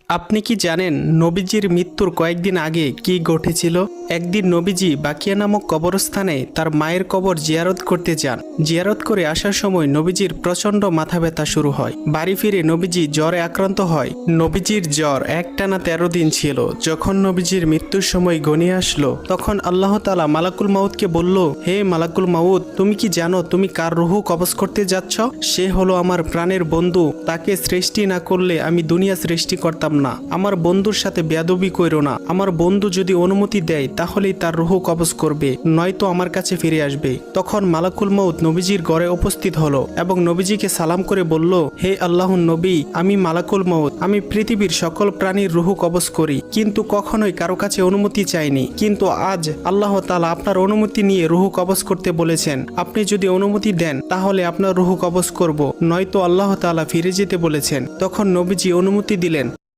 আপনি কি জানেন নবীজির মৃত্যুর কয়েকদিন আগে কি ঘটেছিল? একদিন নবীজি বাকিয়া নামক কবরস্থানে তার মায়ের কবর জিয়ারত করতে যান। জিয়ারত করে আসার সময় নবীজির প্রচণ্ড মাথা ব্যথা শুরু হয়। বাড়ি ফিরে নবীজি জ্বরে আক্রান্ত হয়। নবীজির জ্বর একটানা 13 দিন ছিল। যখন নবীজির মৃত্যুর সময় ঘনিয়ে আসলো, তখন আল্লাহ তাআলা মালাকুল মাউতকে বলল, হে মালাকুল মাউত, তুমি কি জানো তুমি কার রুহ কবজ করতে যাচ্ছ? সে হলো আমার প্রাণের বন্ধু। তাকে সৃষ্টি না করলে আমি দুনিয়া সৃষ্টি করতাম না। আমার বন্ধুর সাথে বেয়াদবি কইরো না। আমার বন্ধু যদি অনুমতি দেয় তাহলেই তার রুহ কবজ করবে, নয়তো আমার কাছে ফিরে আসবে। তখন মালাকুল মউত নবীজির ঘরে উপস্থিত হলো এবং নবীজিকে সালাম করে বলল, হে আল্লাহর নবী, আমি মালাকুল মউত। আমি পৃথিবীর সকল প্রাণীর রুহ কবজ করি, কিন্তু কখনোই কারো কাছে অনুমতি চাইনি। কিন্তু আজ আল্লাহ তাআলা আপনার অনুমতি নিয়ে রুহ কবজ করতে বলেছেন। আপনি যদি অনুমতি দেন তাহলে আপনার রুহ কবজ করব, নয়তো আল্লাহ তাআলা ফিরে যেতে বলেছেন। তখন নবীজি অনুমতি দিলেন।